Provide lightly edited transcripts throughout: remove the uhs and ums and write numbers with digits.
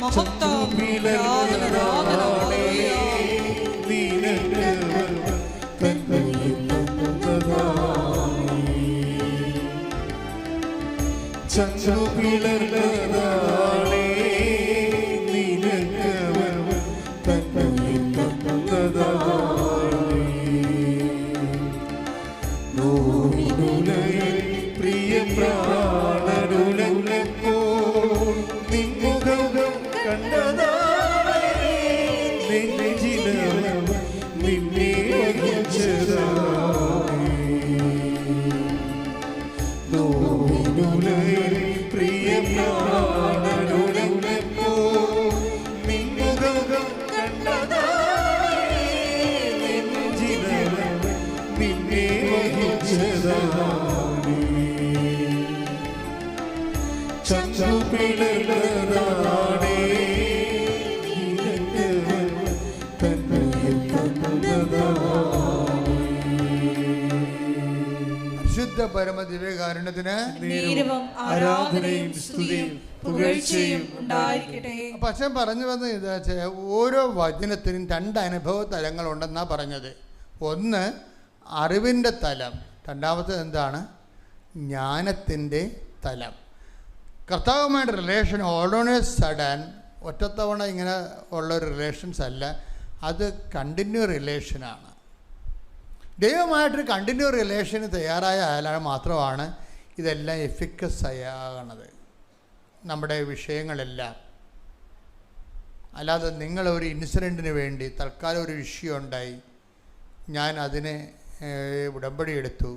മഹത്വം പരമദിവ്യകാരുണ്യത്തിന് ആരാധനയും സ്തുതിയും പുകഴ്ചയും ഉണ്ടായിരിക്കട്ടെ. അപ്പൊ അച്ഛൻ പറഞ്ഞു വന്നത് എന്താ വെച്ചാൽ ഓരോ വചനത്തിനും രണ്ട് അനുഭവ തലങ്ങളുണ്ടെന്നാ പറഞ്ഞത്. ഒന്ന് അറിവിൻ്റെ തലം, രണ്ടാമത്തേത് എന്താണ്? ജ്ഞാനത്തിൻ്റെ തലം. കർത്താവുമായിട്ട് റിലേഷൻ ഓൾറെഡി സഡൻ ഒറ്റത്തവണ ഇങ്ങനെ ഉള്ള റിലേഷൻസ് അല്ല, അത് കണ്ടിന്യൂ റിലേഷനാണ്. ദൈവമായിട്ടൊരു കണ്ടിന്യൂ റിലേഷന് തയ്യാറായ ആളാണ് മാത്രമാണ് ഇതെല്ലാം എഫിക്കസ് ആകണത്, നമ്മുടെ വിഷയങ്ങളെല്ലാം. അല്ലാതെ നിങ്ങളൊരു ഇൻസിഡൻറ്റിന് വേണ്ടി തൽക്കാലം ഒരു വിഷയം ഉണ്ടായി, ഞാൻ അതിനെ ഉടമ്പടി എടുത്തു,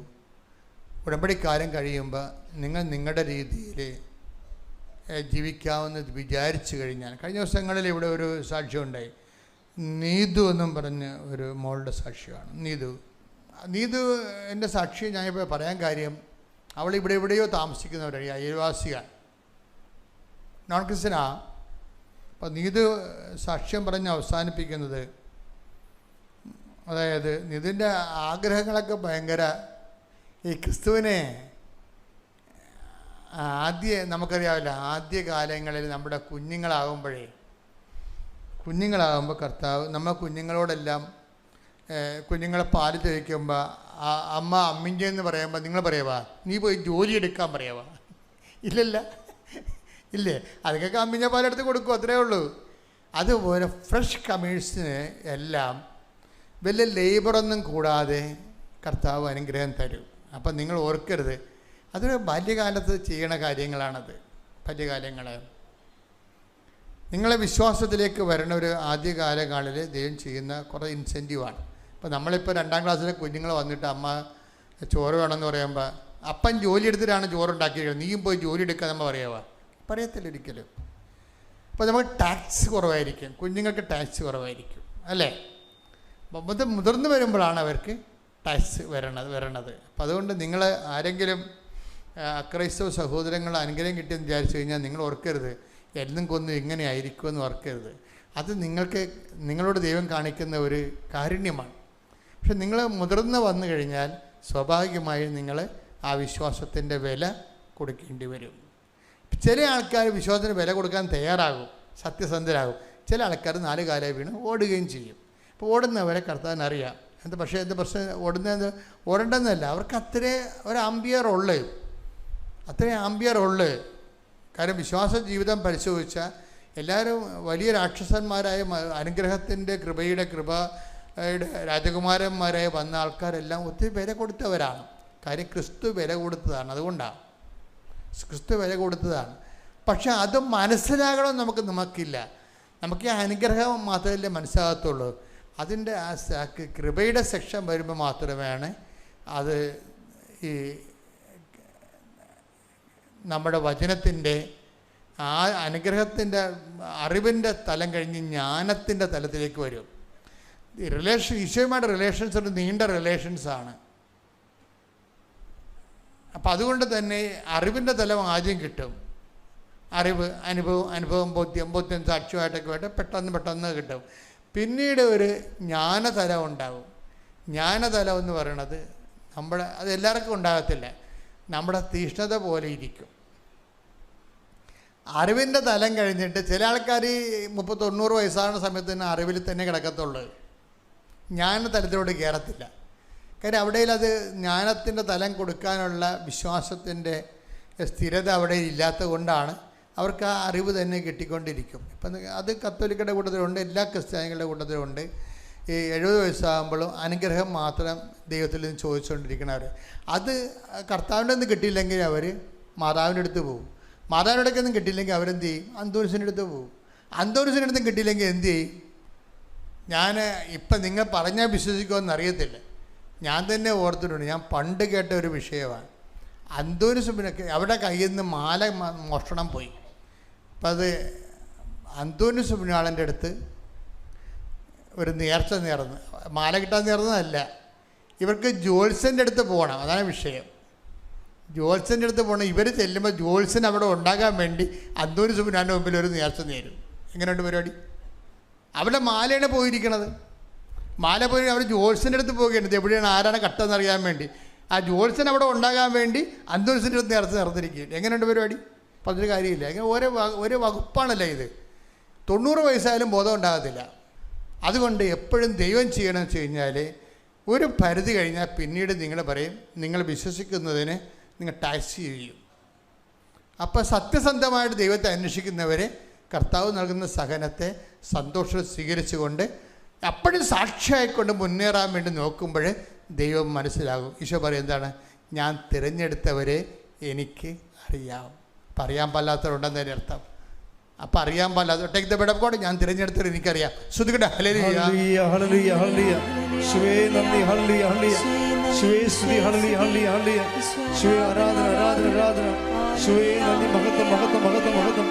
ഉടമ്പടിക്കാലം കഴിയുമ്പോൾ നിങ്ങൾ നിങ്ങളുടെ രീതിയിൽ ജീവിക്കാമെന്ന് വിചാരിച്ചു കഴിഞ്ഞാൽ, കഴിഞ്ഞ ദിവസങ്ങളിൽ ഇവിടെ ഒരു സാക്ഷ്യം ഉണ്ടായി. നീതു എന്നും പറഞ്ഞ് ഒരു മോളുടെ സാക്ഷ്യമാണ്. നീതു എൻ്റെ സാക്ഷി ഞാനിപ്പോൾ പറയാൻ കാര്യം, അവൾ ഇവിടെ എവിടെയോ താമസിക്കുന്നവരാണ്, അയൽവാസിയാണ്, നോൺ ക്രിസ്ത്യനാ. അപ്പം നീതു സാക്ഷ്യം പറഞ്ഞ് അവസാനിപ്പിക്കുന്നത്, അതായത് നീതിൻ്റെ ആഗ്രഹങ്ങളൊക്കെ ഭയങ്കര ഈ ക്രിസ്തുവിനെ നമുക്കറിയാവില്ല, ആദ്യ കാലങ്ങളിൽ നമ്മുടെ കുഞ്ഞുങ്ങളാകുമ്പോൾ കർത്താവ് നമ്മൾ കുഞ്ഞുങ്ങളോടെല്ലാം കുഞ്ഞുങ്ങളെ പാല് തേക്കുമ്പോൾ അമ്മ അമ്മിഞ്ചെന്ന് പറയുമ്പോൾ നിങ്ങൾ പറയുവാ നീ പോയി ജോലി എടുക്കാൻ പറയുവാ? ഇല്ലേ, അതൊക്കെ അമ്മിഞ്ഞ പാലെടുത്ത് കൊടുക്കും, അത്രേ ഉള്ളൂ. അതുപോലെ ഫ്രഷ് കമേഴ്സിന് എല്ലാം വലിയ ലേബറൊന്നും കൂടാതെ കർത്താവ് അനുഗ്രഹം തരും. അപ്പം നിങ്ങൾ ഓർക്കരുത്, അതൊരു ബാല്യകാലത്ത് ചെയ്യണ കാര്യങ്ങളാണത്. ബാല്യകാലങ്ങൾ നിങ്ങളെ വിശ്വാസത്തിലേക്ക് വരണ ഒരു ആദ്യകാലങ്ങളിൽ ദൈവം ചെയ്യുന്ന കുറേ ഇൻസെൻറ്റീവാണ്. ഇപ്പോൾ നമ്മളിപ്പോൾ 2ാം ക്ലാസ്സിലെ കുഞ്ഞുങ്ങൾ വന്നിട്ട് അമ്മ ചോറ് വേണമെന്ന് പറയുമ്പോൾ അപ്പൻ ജോലി എടുത്തിട്ടാണ് ചോറുണ്ടാക്കിയത്, നീയും പോയി ജോലി എടുക്കാൻ നമ്മൾ പറയത്തില്ല ഒരിക്കലും. അപ്പോൾ നമുക്ക് ടാക്സ് കുറവായിരിക്കും, കുഞ്ഞുങ്ങൾക്ക് ടാക്സ് കുറവായിരിക്കും, അല്ലേ? മുതിർന്നു വരുമ്പോഴാണ് അവർക്ക് ടാക്സ് വരണത്. അപ്പം അതുകൊണ്ട് നിങ്ങൾ ആരെങ്കിലും അക്രൈസ്തവ സഹോദരങ്ങൾ അനുഗ്രഹം കിട്ടിയെന്ന് വിചാരിച്ചു കഴിഞ്ഞാൽ നിങ്ങൾ ഓർക്കരുത് എല്ലാം കൊന്നും ഇങ്ങനെ ആയിരിക്കുമെന്ന് ഓർക്കരുത്. അത് നിങ്ങളോട് ദൈവം കാണിക്കുന്ന ഒരു കാരുണ്യമാണ്. പക്ഷെ നിങ്ങൾ മുതിർന്ന് വന്നു കഴിഞ്ഞാൽ സ്വാഭാവികമായും നിങ്ങൾ ആ വിശ്വാസത്തിൻ്റെ വില കൊടുക്കേണ്ടി വരും. ചില ആൾക്കാർ വിശ്വാസത്തിന് വില കൊടുക്കാൻ തയ്യാറാകും, സത്യസന്ധരാകും. ചില ആൾക്കാർ 4 കാലം വീണ് ഓടുകയും ചെയ്യും. അപ്പോൾ ഓടുന്നവരെ കർത്താവിനറിയാം. പക്ഷേ എന്ത് പ്രശ്നം, ഓടേണ്ടെന്നല്ല, അവർക്ക് അത്രയും ആംബിയർ ഉള്ളു. കാരണം വിശ്വാസ ജീവിതം പരിശോധിച്ചാൽ എല്ലാവരും വലിയ രാക്ഷസന്മാരായ അനുഗ്രഹത്തിൻ്റെ കൃപയുടെ രാജകുമാരന്മാരായി വന്ന ആൾക്കാരെല്ലാം ഒത്തിരി വില കൊടുത്തവരാണ്. കാര്യം ക്രിസ്തു വില കൊടുത്തതാണ്, അതുകൊണ്ടാണ് ക്രിസ്തു വില കൊടുത്തതാണ്. പക്ഷെ അത് മനസ്സിലാകണമെന്ന് നമുക്കില്ല. നമുക്ക് ഈ അനുഗ്രഹം മാത്രമല്ലേ മനസ്സിലാകത്തുള്ളൂ. അതിൻ്റെ ആ കൃപയുടെ സെക്ഷൻ വരുമ്പോൾ മാത്രമാണ് അത് ഈ നമ്മുടെ വചനത്തിൻ്റെ ആ അനുഗ്രഹത്തിൻ്റെ അറിവിൻ്റെ തലം കഴിഞ്ഞ് ജ്ഞാനത്തിൻ്റെ തലത്തിലേക്ക് വരും. ഈശോയുമായിട്ട് റിലേഷൻസ് ഒരു നീണ്ട റിലേഷൻസാണ്. അപ്പം അതുകൊണ്ട് തന്നെ അറിവിൻ്റെ തലം ആദ്യം കിട്ടും. അറിവ്, അനുഭവം, ബോധ്യം സാക്ഷ്യമായിട്ടൊക്കെ ആയിട്ട് പെട്ടെന്ന് കിട്ടും. പിന്നീട് ഒരു ജ്ഞാനതലം ഉണ്ടാവും. ജ്ഞാനതലം എന്ന് പറയണത് അത് എല്ലാവർക്കും ഉണ്ടാകത്തില്ല, നമ്മുടെ തീഷ്ണത പോലെ ഇരിക്കും. അറിവിൻ്റെ തലം കഴിഞ്ഞിട്ട് ചില ആൾക്കാർ 90 വയസ്സാകുന്ന സമയത്ത് തന്നെ അറിവിൽ തന്നെ കിടക്കത്തുള്ളൂ, ജ്ഞാന തലത്തിലോട്ട് കയറത്തില്ല. കാര്യം അവിടെ അത് ജ്ഞാനത്തിൻ്റെ തലം കൊടുക്കാനുള്ള വിശ്വാസത്തിൻ്റെ സ്ഥിരത അവിടെ ഇല്ലാത്തത് കൊണ്ടാണ് അവർക്ക് ആ അറിവ് തന്നെ കിട്ടിക്കൊണ്ടിരിക്കും. ഇപ്പം അത് കത്തോലിക്കയുടെ കൂട്ടത്തിലുണ്ട്, എല്ലാ ക്രിസ്ത്യാനികളുടെ കൂട്ടത്തിലുണ്ട്. ഈ 70 വയസ്സാകുമ്പോഴും അനുഗ്രഹം മാത്രം ദൈവത്തിൽ നിന്ന് ചോദിച്ചുകൊണ്ടിരിക്കണവർ. അത് കർത്താവിൻ്റെ ഒന്നും കിട്ടിയില്ലെങ്കിൽ അവർ മാതാവിൻ്റെ അടുത്ത് പോകും. മാതാവിൻ്റെ അടുത്തൊന്നും കിട്ടിയില്ലെങ്കിൽ അവരെന്ത് ചെയ്യും? അന്തോണിസിൻ്റെ അടുത്ത് പോകും. അന്തോണിസിൻ്റെ അടുത്തും കിട്ടിയില്ലെങ്കിൽ എന്ത് ചെയ്യും? ഞാൻ ഇപ്പം നിങ്ങൾ പറഞ്ഞാൽ വിശ്വസിക്കുമെന്ന് അറിയത്തില്ല, ഞാൻ തന്നെ ഓർത്തിട്ടുണ്ട്. ഞാൻ പണ്ട് കേട്ട ഒരു വിഷയമാണ്. അന്തോണിസിനൊക്കെ അവിടെ കയ്യിൽ നിന്ന് മാല മോഷണം പോയി. അപ്പം അത് അന്തോണിസ് പുണ്യാളൻ്റെ അടുത്ത് ഒരു നേർച്ച നേർന്ന്, മാല കിട്ടാൻ നേർന്നതല്ല, ഇവർക്ക് ജോത്സ്യൻ്റെ അടുത്ത് പോകണം. അതാണ് വിഷയം. ജോത്സ്യൻ്റെ അടുത്ത് പോകണം. ഇവർ ചെല്ലുമ്പോൾ ജോത്സ്യൻ അവിടെ ഉണ്ടാകാൻ വേണ്ടി അന്തോണിസ് പുണ്യാളൻ്റെ മുമ്പിൽ ഒരു നേർച്ച നേരും. എങ്ങനെയുണ്ട് പരിപാടി? അവിടെ മാലയാണ് പോയിരിക്കണത്. മാല പോയി അവർ ജോത്സ്യൻ്റെ അടുത്ത് പോവുകയാണ്. എവിടെയാണ് ആരാണ് കട്ടെന്ന് അറിയാൻ വേണ്ടി. ആ ജോത്സ്യൻ അവിടെ ഉണ്ടാകാൻ വേണ്ടി അന്തോണിസിൻ്റെ അടുത്ത് നേർച്ച നടത്തിരിക്കുകയാണ്. എങ്ങനെയുണ്ട് പരിപാടി? അപ്പം അതൊരു കാര്യമില്ല. അങ്ങനെ ഓരോ വകുപ്പാണല്ലോ ഇത്. 90 വയസ്സായാലും ബോധം ഉണ്ടാകത്തില്ല. അതുകൊണ്ട് എപ്പോഴും ദൈവം ചെയ്യണമെന്ന് വെച്ച് കഴിഞ്ഞാൽ ഒരു പരിധി കഴിഞ്ഞാൽ പിന്നീട് നിങ്ങൾ പറയും, നിങ്ങൾ വിശ്വസിക്കുന്നതിന് നിങ്ങൾ ടാക്സ് ചെയ്യും. അപ്പോൾ സത്യസന്ധമായിട്ട് ദൈവത്തെ അന്വേഷിക്കുന്നവരെ കർത്താവ് നൽകുന്ന സഹനത്തെ സന്തോഷം സ്വീകരിച്ചുകൊണ്ട് അപ്പോഴും സാക്ഷിയായിക്കൊണ്ട് മുന്നേറാൻ വേണ്ടി നോക്കുമ്പോൾ ദൈവം മനസ്സിലാകും. ഈശോ പറയും എന്താണ്? ഞാൻ തിരഞ്ഞെടുത്തവരെ എനിക്ക് അറിയാം. അപ്പം അറിയാൻ പാടില്ലാത്തവരുണ്ടെന്ന് തന്നെ അർത്ഥം. അപ്പം അറിയാൻ പാടില്ലാത്ത take the bed of God, ഞാൻ തിരഞ്ഞെടുത്തവർ എനിക്കറിയാം. ശ്രുതികട്ടെ ഹല്ലേലൂയ ഹല്ലേലൂയ ഹല്ലേലൂയ. യേശുവേ നന്ദി, ഹല്ലേലൂയ ഹല്ലേലൂയ. യേശുവേ സ്തുതി, ഹല്ലേലൂയ ഹല്ലേലൂയ ഹല്ലേലൂയ. യേശുവേ ആരാധന ആരാധന ആരാധന. യേശുവേ നന്ദി, മഹത്വം മഹത്വം മഹത്വം മഹത്വം.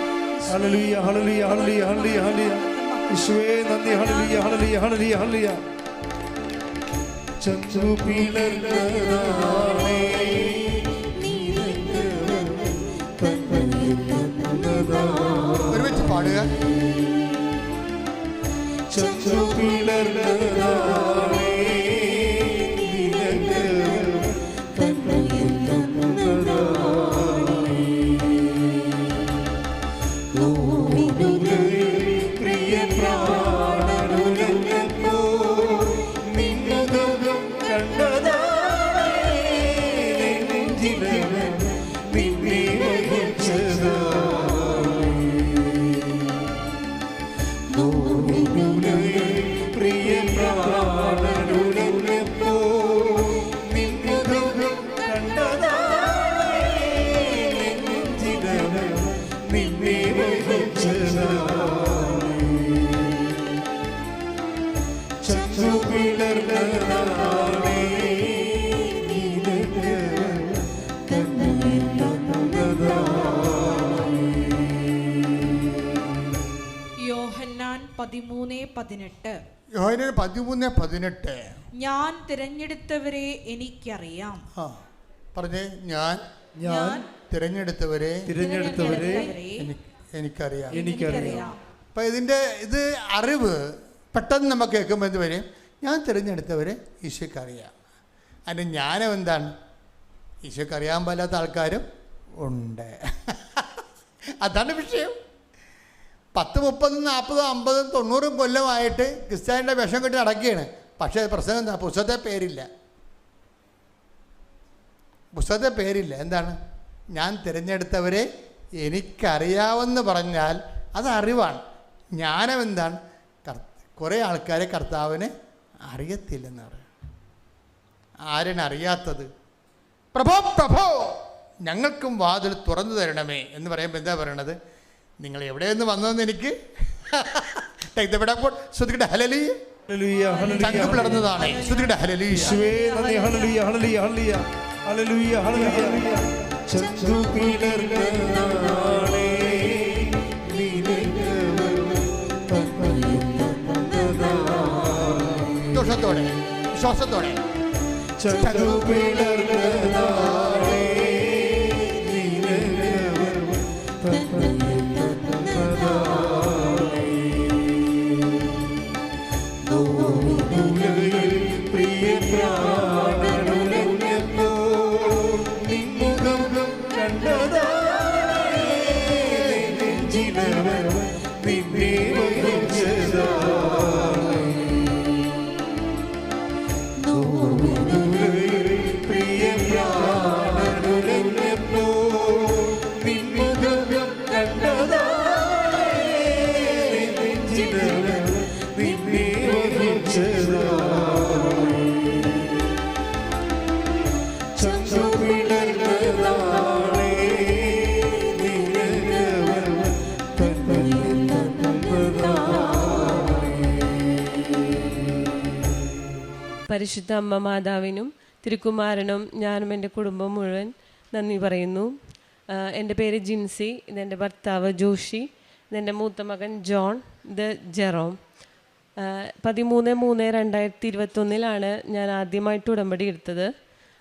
ഹല്ലേലൂയ ഹല്ലേലൂയ ഹല്ലേലൂയ ഹല്ലേലൂയ ഹല്ലേലൂയ. യേശുവേ നന്ദി, ഹല്ലേലൂയ ഹല്ലേലൂയ ഹല്ലേലൂയ ഹല്ലേലൂയ. ചന്ദ്രു പിളർന്നതാണേ ഒരുമിച്ച് പാടുക. ചന്ദ്രു പിളർന്നതാണേ പ്രിയ പ്രാണനുരഞ്ഞപ്പോ നിന്നുകം കണ്ടതാണേ നെഞ്ചിലവൻ നിന്നെ വഹിച്ചതാ. പ്രിയ പ്രാണനുരഞ്ഞപ്പോ നിന്നുകം കണ്ടതാണേ നെഞ്ചിലവൻ നിന്നെ വഹിച്ചതാ. ചന്ദ്രു പിളർന്നതാണേ യോഹന്നാൻ 13:18. യോഹന്നാൻ 13:18. ഞാൻ തിരഞ്ഞെടുത്തവരെ എനിക്കറിയാം. പറഞ്ഞേ, ഞാൻ തിരഞ്ഞെടുത്തവരെ എനിക്കറിയാം. അപ്പം ഇത് അറിവ് പെട്ടെന്ന് നമുക്ക് കേൾക്കുമ്പോൾ എന്ത് വരും? ഞാൻ തിരഞ്ഞെടുത്തവരെ ഈശോയ്ക്കറിയാം. അതിൻ്റെ ജ്ഞാനം എന്താണ്? ഈശോയ്ക്ക് അറിയാൻ പാടില്ലാത്ത ആൾക്കാരും ഉണ്ട്. അതാണ് വിഷയം. 10, 30, 40, 50, 90 കൊല്ലമായിട്ട് ക്രിസ്ത്യാനിയുടെ വിഷം കെട്ടി നടക്കുകയാണ്. പക്ഷേ പ്രശ്നം എന്താ? പുസ്തകത്തെ പേരില്ല. എന്താണ്? ഞാൻ തിരഞ്ഞെടുത്തവരെ എനിക്കറിയാമെന്ന് പറഞ്ഞാൽ അത് അറിവാണ്. ജ്ഞാനം എന്താണ്? കുറേ ആൾക്കാരെ കർത്താവിനെ അറിയത്തില്ലെന്ന് പറയും. ആരാണ് അറിയാത്തത്? പ്രഭോ ഞങ്ങൾക്കും വാതിൽ തുറന്നു തരണമേ എന്ന് പറയുമ്പോൾ എന്താ പറയണത്? നിങ്ങൾ എവിടെയെന്ന് വന്നതെന്ന് എനിക്ക് ശ്രുതികട്ടെ ഹല്ലേലൂയ. ചങ്ക് പിളർന്നതാണ്. ശ്രുതികട്ടെ ഹല്ലേലൂയ. ചന്ദ്രു പിളർന്നതാണേ സന്തോഷത്തോടെ വിശ്വാസത്തോടെ ചന്ദ്രു പിളർന്നതാണേ പ്രിയ പ്രാണനുരഞ്ഞപ്പോ നിന്നുകം കണ്ടതാണേ പരിശുദ്ധ അമ്മ മാതാവിനും തിരുക്കുമാരനും ഞാനും എൻ്റെ കുടുംബം മുഴുവൻ നന്ദി പറയുന്നു. എൻ്റെ പേര് ജിൻസി, ഇതെൻ്റെ ഭർത്താവ് ജോഷി, ഇതെൻ്റെ മൂത്ത മകൻ ജോൺ, ഇത് ജെറോം. 13/3/2021 ഞാൻ ആദ്യമായിട്ട് ഉടമ്പടി എടുത്തത്.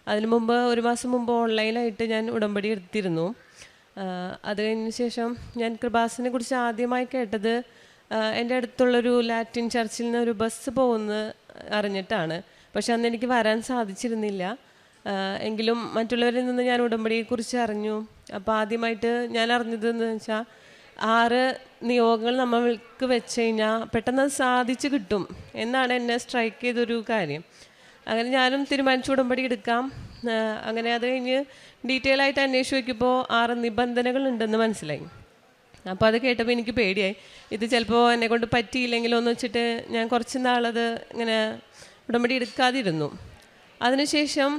അതിനു മുമ്പ് 1 മാസം മുമ്പ് ഓൺലൈനായിട്ട് ഞാൻ ഉടമ്പടി എടുത്തിരുന്നു. അത് കഴിഞ്ഞ ശേഷം ഞാൻ കൃപാസനെ കുറിച്ച് ആദ്യമായി കേട്ടത് എൻ്റെ അടുത്തുള്ളൊരു ലാറ്റിൻ ചർച്ചിൽ നിന്ന് ഒരു ബസ് പോകുന്നത് അറിഞ്ഞിട്ടാണ്. പക്ഷെ അന്ന് എനിക്ക് വരാൻ സാധിച്ചിരുന്നില്ല. എങ്കിലും മറ്റുള്ളവരിൽ നിന്ന് ഞാൻ ഉടമ്പടിയെക്കുറിച്ച് അറിഞ്ഞു. അപ്പോൾ ആദ്യമായിട്ട് ഞാൻ അറിഞ്ഞതെന്ന് വെച്ചാൽ 6 നിയോഗങ്ങൾ നമ്മൾക്ക് വെച്ച് കഴിഞ്ഞാൽ പെട്ടെന്ന് സാധിച്ചു കിട്ടും എന്നാണ് എന്നെ സ്ട്രൈക്ക് ചെയ്തൊരു കാര്യം. അങ്ങനെ ഞാനും തീരുമാനിച്ചു ഉടമ്പടി എടുക്കാം. അങ്ങനെ അത് കഴിഞ്ഞ് ഡീറ്റെയിൽ ആയിട്ട് അന്വേഷിച്ച് നോക്കിയപ്പോൾ 6 നിബന്ധനകൾ ഉണ്ടെന്ന് മനസ്സിലായി. അപ്പോൾ അത് കേട്ടപ്പോൾ എനിക്ക് പേടിയായി. ഇത് ചിലപ്പോൾ എന്നെ കൊണ്ട് പറ്റിയില്ലെങ്കിലോ എന്ന് വെച്ചിട്ട് ഞാൻ കുറച്ച് നാളത് ഇങ്ങനെ ഉടമ്പടി എടുക്കാതിരുന്നു. അതിനുശേഷം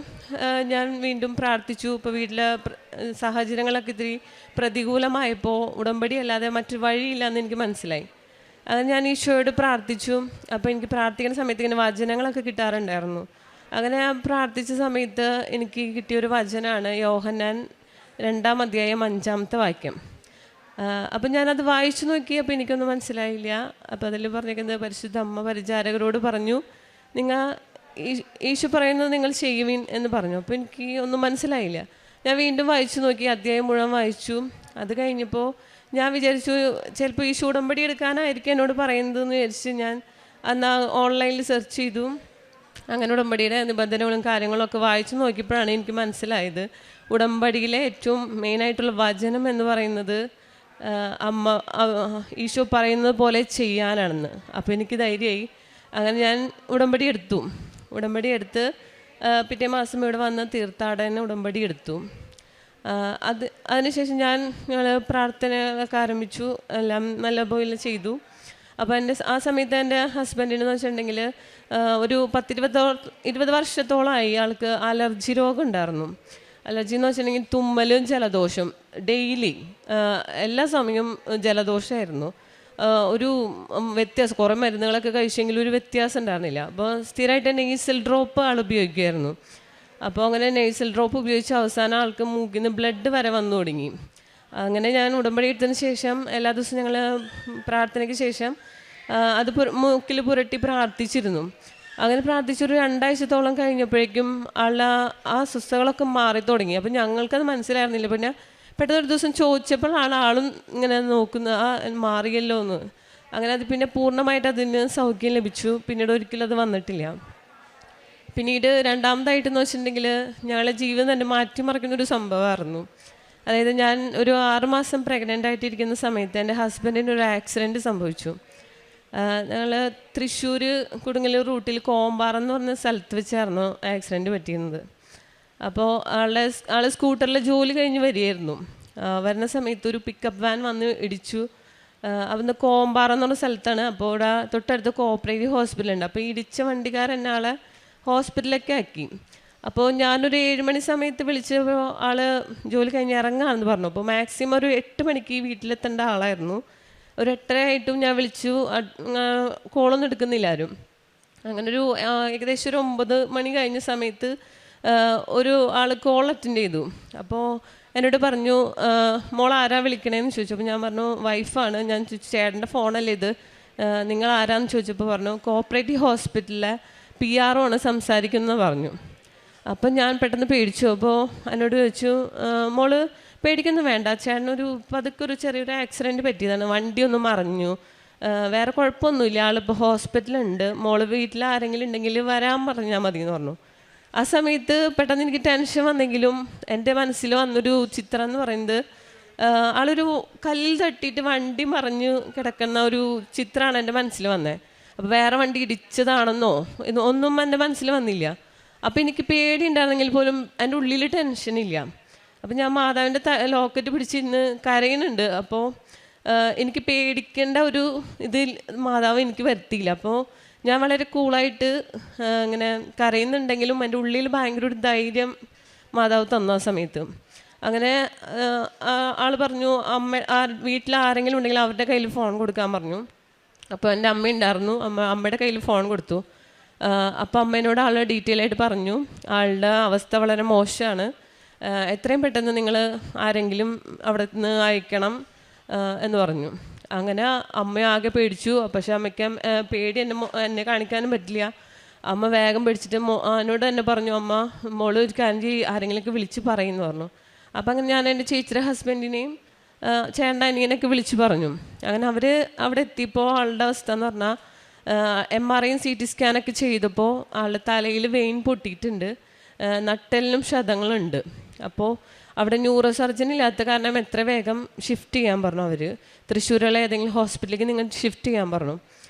ഞാൻ വീണ്ടും പ്രാർത്ഥിച്ചു. ഇപ്പോൾ വീട്ടിലെ സാഹചര്യങ്ങളൊക്കെ ഇത്തിരി പ്രതികൂലമായപ്പോൾ ഉടമ്പടി അല്ലാതെ മറ്റു വഴിയില്ലെന്ന് എനിക്ക് മനസ്സിലായി. അത് ഞാൻ ഈശോയോട് പ്രാർത്ഥിച്ചു. അപ്പോൾ എനിക്ക് പ്രാർത്ഥിക്കുന്ന സമയത്ത് ഇങ്ങനെ വചനങ്ങളൊക്കെ കിട്ടാറുണ്ടായിരുന്നു. അങ്ങനെ ഞാൻ പ്രാർത്ഥിച്ച സമയത്ത് എനിക്ക് കിട്ടിയൊരു വചനമാണ് യോഹന്നാൻ 2-ാം അധ്യായം 5-ാമത്തെ വാക്യം. അപ്പം ഞാനത് വായിച്ചു നോക്കിയപ്പോൾ എനിക്കൊന്നും മനസ്സിലായില്ല. അപ്പോൾ അതിൽ പറഞ്ഞിരിക്കുന്നത് പരിശുദ്ധ അമ്മ പരിചാരകരോട് പറഞ്ഞു, നിങ്ങൾ ഈശോ പറയുന്നത് നിങ്ങൾ ചെയ്യുവിൻ എന്ന് പറഞ്ഞു. അപ്പോൾ എനിക്ക് ഒന്നും മനസ്സിലായില്ല. ഞാൻ വീണ്ടും വായിച്ചു നോക്കി, അധ്യായം മുഴുവൻ വായിച്ചു. അത് കഴിഞ്ഞപ്പോൾ ഞാൻ വിചാരിച്ചു ചിലപ്പോൾ ഈശോ ഉടമ്പടി എടുക്കാനായിരിക്കും എന്നോട് പറയുന്നതെന്ന് വിചാരിച്ച് ഞാൻ അന്ന് ഓൺലൈനിൽ സെർച്ച് ചെയ്തു. അങ്ങനെ ഉടമ്പടിയുടെ നിബന്ധനകളും കാര്യങ്ങളൊക്കെ വായിച്ചു നോക്കിയപ്പോഴാണ് എനിക്ക് മനസ്സിലായത് ഉടമ്പടിയിലെ ഏറ്റവും മെയിനായിട്ടുള്ള വചനം എന്ന് പറയുന്നത് അമ്മ ഈശോ പറയുന്നത് പോലെ ചെയ്യാനാണെന്ന്. അപ്പോൾ എനിക്ക് ധൈര്യമായി. അങ്ങനെ ഞാൻ ഉടമ്പടി എടുത്ത് പിറ്റേ മാസം ഇവിടെ വന്ന് തീർത്ഥാടന ഉടമ്പടി എടുത്തു. അതിനുശേഷം ഞങ്ങൾ പ്രാർത്ഥനയൊക്കെ ആരംഭിച്ചു, എല്ലാം നല്ലപോലെ ചെയ്തു. അപ്പോൾ ആ സമയത്ത് എൻ്റെ ഹസ്ബൻഡിനെന്ന് വെച്ചിട്ടുണ്ടെങ്കിൽ ഒരു 10-20 വർഷത്തോളമായി ആൾക്ക് അലർജി രോഗം ഉണ്ടായിരുന്നു. അലർജി എന്ന് വെച്ചിട്ടുണ്ടെങ്കിൽ തുമ്മലും ജലദോഷം, ഡെയിലി എല്ലാ സമയവും ജലദോഷമായിരുന്നു. ഒരു വ്യത്യാസം, കുറേ മരുന്നുകളൊക്കെ കഴിച്ചെങ്കിലും ഒരു വ്യത്യാസം ഉണ്ടായിരുന്നില്ല. അപ്പോൾ സ്ഥിരമായിട്ട് നെയ്സൽ ഡ്രോപ്പ് ആൾ ഉപയോഗിക്കുമായിരുന്നു. അപ്പോൾ അങ്ങനെ നെയ്സൽ ഡ്രോപ്പ് ഉപയോഗിച്ച് അവസാനം ആൾക്ക് മൂക്കിൽ നിന്ന് ബ്ലഡ് വരെ വന്നു തുടങ്ങി. അങ്ങനെ ഞാൻ ഉടമ്പടി എടുത്തതിന് ശേഷം എല്ലാ ദിവസവും ഞങ്ങൾ പ്രാർത്ഥനയ്ക്ക് ശേഷം അത് മൂക്കിൽ പുരട്ടി പ്രാർത്ഥിച്ചിരുന്നു. അങ്ങനെ പ്രാർത്ഥിച്ചൊരു 2 ആഴ്ചത്തോളം കഴിഞ്ഞപ്പോഴേക്കും ആളുടെ ആ അസ്വസ്ഥതകളൊക്കെ മാറി തുടങ്ങി. അപ്പം ഞങ്ങൾക്കത് മനസ്സിലായിരുന്നില്ല. പിന്നെ പെട്ടെന്ന് ഒരു ദിവസം ചോദിച്ചപ്പോഴാണ് ആളും ഇങ്ങനെ നോക്കുന്നത്, മാറിയല്ലോ എന്ന്. അങ്ങനെ അത് പിന്നെ പൂർണ്ണമായിട്ട് അതിന് സൗഖ്യം ലഭിച്ചു. പിന്നീട് ഒരിക്കലും അത് വന്നിട്ടില്ല. പിന്നീട് 2ാമതായിട്ടെന്ന് വെച്ചിട്ടുണ്ടെങ്കിൽ ഞങ്ങളുടെ ജീവിതം തന്നെ മാറ്റിമറിക്കുന്നൊരു സംഭവമായിരുന്നു. അതായത് ഞാൻ ഒരു 6 മാസം പ്രഗ്നൻ്റ് ആയിട്ടിരിക്കുന്ന സമയത്ത് എൻ്റെ ഹസ്ബൻഡിന് ഒരു ആക്സിഡൻറ്റ് സംഭവിച്ചു. ഞങ്ങൾ തൃശ്ശൂർ കൊടുങ്ങല്ലൂർ റൂട്ടിൽ കോമ്പാറെന്ന് പറഞ്ഞ സ്ഥലത്ത് വെച്ചായിരുന്നു ആക്സിഡൻറ്റ് പറ്റിയിരുന്നത്. അപ്പോൾ ആൾ സ്കൂട്ടറിൽ ജോലി കഴിഞ്ഞ് വരികയായിരുന്നു. വരുന്ന സമയത്ത് ഒരു പിക്കപ്പ് വാൻ വന്ന് ഇടിച്ചു. അവിടുന്ന് കോമ്പാറ എന്ന് പറഞ്ഞ സ്ഥലത്താണ്. അപ്പോൾ ഇവിടെ തൊട്ടടുത്ത് കോഓപ്പറേറ്റീവ് ഹോസ്പിറ്റലുണ്ട്. അപ്പോൾ ഇടിച്ച വണ്ടിക്കാരൻ ആളെ ഹോസ്പിറ്റലിലേക്ക് ആക്കി. അപ്പോൾ ഞാനൊരു 7 മണി സമയത്ത് വിളിച്ചപ്പോൾ ആൾ ജോലി കഴിഞ്ഞ് ഇറങ്ങാമെന്ന് പറഞ്ഞു. അപ്പോൾ മാക്സിമം ഒരു 8 മണിക്ക് വീട്ടിലെത്തേണ്ട ആളായിരുന്നു. ഒരു 8:30 ആയിട്ടും ഞാൻ വിളിച്ചു, കോളൊന്നും എടുക്കുന്നില്ല ആരും. അങ്ങനെ ഒരു ഏകദേശം ഒരു 9 മണി കഴിഞ്ഞ സമയത്ത് ഒരു ആൾ കോൾ അറ്റൻഡ് ചെയ്തു. അപ്പോൾ എന്നോട് പറഞ്ഞു, മോൾ ആരാ വിളിക്കണേന്ന് ചോദിച്ചു. അപ്പോൾ ഞാൻ പറഞ്ഞു വൈഫാണ്. ഞാൻ ചോദിച്ചു ചേട്ടൻ്റെ ഫോണല്ലേ ഇത്, നിങ്ങൾ ആരാന്ന് ചോദിച്ചപ്പോൾ പറഞ്ഞു കോഓപ്പറേറ്റീവ് ഹോസ്പിറ്റലിലെ PRO ആണ് സംസാരിക്കുന്നത് പറഞ്ഞു. അപ്പം ഞാൻ പെട്ടെന്ന് പേടിച്ചു. അപ്പോൾ എന്നോട് ചോദിച്ചു, മോള് പേടിക്കൊന്നും വേണ്ട, ചേട്ടനൊരു പതുക്കെ ഒരു ചെറിയൊരു ആക്സിഡൻറ്റ് പറ്റിയതാണ്, വണ്ടിയൊന്നും മറിഞ്ഞു, വേറെ കുഴപ്പമൊന്നുമില്ല, ആളിപ്പോൾ ഹോസ്പിറ്റലുണ്ട്, മോള് വീട്ടിൽ ആരെങ്കിലും ഉണ്ടെങ്കിൽ വരാൻ പറഞ്ഞാൽ മതി എന്ന് പറഞ്ഞു. ആ സമയത്ത് പെട്ടെന്ന് എനിക്ക് ടെൻഷൻ വന്നെങ്കിലും എൻ്റെ മനസ്സിൽ വന്നൊരു ചിത്രം എന്ന് പറയുന്നത് ആളൊരു കല്ലിൽ തട്ടിയിട്ട് വണ്ടി മറിഞ്ഞു കിടക്കുന്ന ഒരു ചിത്രമാണ് എൻ്റെ മനസ്സിൽ വന്നത്. അപ്പോൾ വേറെ വണ്ടി ഇടിച്ചതാണെന്നോ ഒന്നും എൻ്റെ മനസ്സിൽ വന്നില്ല. അപ്പോൾ എനിക്ക് പേടി ഉണ്ടായിരുന്നെങ്കിൽ പോലും എൻ്റെ ഉള്ളിൽ ടെൻഷനില്ല. അപ്പോൾ ഞാൻ മാതാവിൻ്റെ ലോക്കറ്റ് പിടിച്ചിരുന്ന് കരയുന്നുണ്ട്. അപ്പോൾ എനിക്ക് പേടിക്കേണ്ട ഒരു ഇത് മാതാവ് എനിക്ക് വരുത്തിയില്ല. അപ്പോൾ ഞാൻ വളരെ കൂളായിട്ട് ഇങ്ങനെ കരയുന്നുണ്ടെങ്കിലും എൻ്റെ ഉള്ളിൽ ഭയങ്കര ഒരു ധൈര്യം മാതാവ് തന്നു ആ സമയത്ത്. അങ്ങനെ ആൾ പറഞ്ഞു വീട്ടിൽ ആരെങ്കിലും ഉണ്ടെങ്കിൽ അവരുടെ കയ്യിൽ ഫോൺ കൊടുക്കാൻ പറഞ്ഞു. അപ്പോൾ എൻ്റെ അമ്മ ഉണ്ടായിരുന്നു, അമ്മയുടെ കയ്യിൽ ഫോൺ കൊടുത്തു. അപ്പോൾ അമ്മേനോട് ആൾ ഡീറ്റെയിൽ ആയിട്ട് പറഞ്ഞു, ആളുടെ അവസ്ഥ വളരെ മോശമാണ്, എത്രയും പെട്ടെന്ന് നിങ്ങൾ ആരെങ്കിലും അവിടെ നിന്ന് അയക്കണം എന്ന് പറഞ്ഞു. അങ്ങനെ അമ്മ ആകെ പേടിച്ചു. പക്ഷെ അമ്മയ്ക്ക് പേടി എന്നെ കാണിക്കാനും പറ്റില്ല. അമ്മ വേഗം പേടിച്ചിട്ട് എന്നോട് തന്നെ പറഞ്ഞു, അമ്മ മോള് ഒരു കാര്യം ആരെങ്കിലുമൊക്കെ വിളിച്ച് പറയുമെന്ന് പറഞ്ഞു. അപ്പം അങ്ങനെ ഞാൻ എൻ്റെ ചേച്ചിയുടെ ഹസ്ബൻഡിനെയും ചേട്ടൻ്റെ അനിയനൊക്കെ വിളിച്ച് പറഞ്ഞു. അങ്ങനെ അവർ അവിടെ എത്തിയപ്പോൾ ആളുടെ അവസ്ഥ എന്ന് പറഞ്ഞാൽ MRIയും CT സ്കാനൊക്കെ ചെയ്തപ്പോൾ ആളുടെ തലയിൽ വെയിൻ പൊട്ടിയിട്ടുണ്ട്, നട്ടെല്ലിനും ക്ഷതങ്ങളുണ്ട്. അപ്പോൾ അവിടെ ന്യൂറോ സർജൻ ഇല്ലാത്ത കാരണം എത്ര വേഗം ഷിഫ്റ്റ് ചെയ്യാൻ പറഞ്ഞു അവർ. തൃശ്ശൂരുള്ള ഏതെങ്കിലും ഹോസ്പിറ്റലിലേക്ക് നിങ്ങൾ ഷിഫ്റ്റ് ചെയ്യാൻ പറഞ്ഞു.